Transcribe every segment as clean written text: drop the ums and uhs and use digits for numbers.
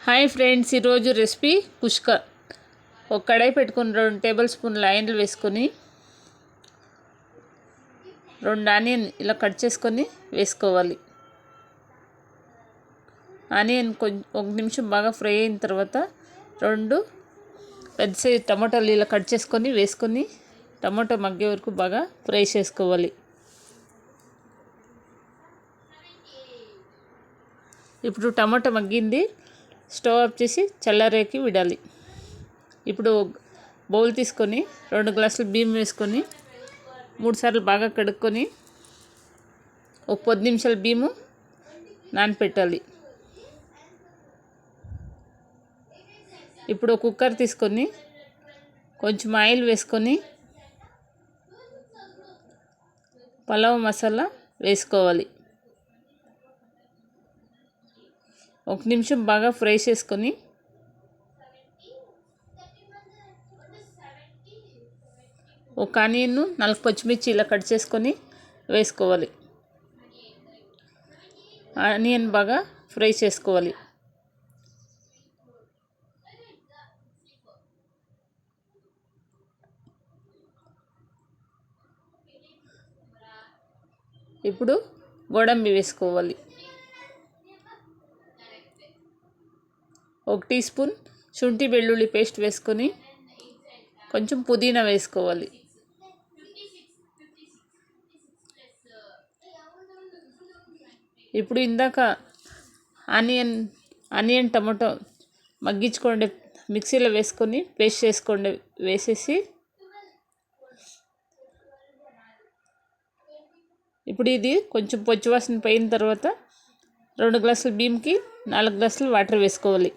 Hi friends, ఈరోజు recipe కుష్క. ఒక కడాయి పెట్టుకుని 2 టేబుల్ స్పూన్ల ఆయిల్ వేసుకొని 2 ఆనియన్ ఇలా కట్ చేసుకొని వేసుకోవాలి. ఆనియన్ ఒక నిమిషం బాగా ఫ్రై అయిన తర్వాత 2 పెద్ద సైజు టమాటాలు ఇలా కట్ చేసుకొని వేసుకొని టమాటో మగ్గే వరకు బాగా ఫ్రై చేసుకోవాలి. ఇప్పుడు టమాటా మగ్గింది, స్టవ్ ఆఫ్ చేసి చల్లారేకి విడాలి. ఇప్పుడు బౌల్ తీసుకొని 2 గ్లాసులు బియ్యం వేసుకొని 3 సార్లు బాగా కడుక్కొని ఒక 10 నిమిషాలు బియ్యము నానపెట్టాలి. ఇప్పుడు కుక్కర్ తీసుకొని కొంచెం ఆయిల్ వేసుకొని పలావ్ మసాలా వేసుకోవాలి. 1 నిమిషం బాగా ఫ్రై చేసుకొని ఒక ఆనియన్ 4 పచ్చిమిర్చి ఇలా కట్ చేసుకొని వేసుకోవాలి. ఆనియన్ బాగా ఫ్రై చేసుకోవాలి. ఇప్పుడు గోడంబి వేసుకోవాలి. 1 టీ స్పూన్ శుంఠి వెల్లుల్లి పేస్ట్ వేసుకొని కొంచెం పుదీనా వేసుకోవాలి. ఇప్పుడు ఇందాక ఆనియన్ టమాటో మగ్గించుకోండి, మిక్సీలో వేసుకొని పేస్ట్ చేసుకోండి. వేసేసి ఇప్పుడు ఇది కొంచెం పచ్చివాసన పోయిన తర్వాత 2 గ్లాసుల బియ్యంకి 4 గ్లాసులు వాటర్ వేసుకోవాలి.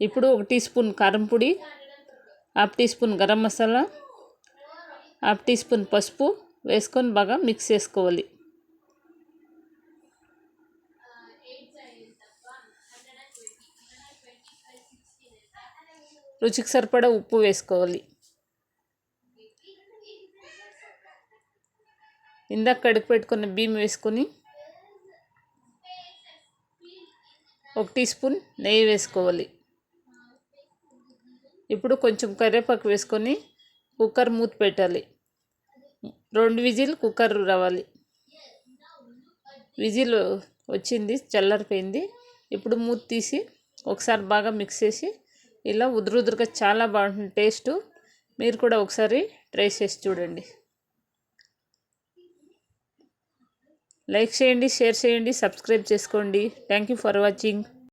ఇప్పుడు 1 టీ స్పూన్ కారం పొడి, 1/2 teaspoon garam masala, 1/2 teaspoon పసుపు వేసుకొని బాగా మిక్స్ చేసుకోవాలి. రుచికి సరిపడా ఉప్పు వేసుకోవాలి. ఇందాక కడుగు పెట్టుకున్న బియ్యం వేసుకొని 1 టీ స్పూన్ నెయ్యి వేసుకోవాలి. ఇప్పుడు కొంచెం కరివేపాకు వేసుకొని కుక్కర్ మూత పెట్టాలి. 2 విజిల్ కుక్కర్ రావాలి. విజిల్ వచ్చింది, చల్లారిపోయింది. ఇప్పుడు మూత తీసి ఒకసారి బాగా మిక్స్ చేసి ఇలా ఉదురుగా చాలా బాగుంటుంది టేస్ట్. మీరు కూడా ఒకసారి ట్రై చేసి చూడండి. లైక్ చేయండి, షేర్ చేయండి, సబ్స్క్రైబ్ చేసుకోండి. Thank you for watching.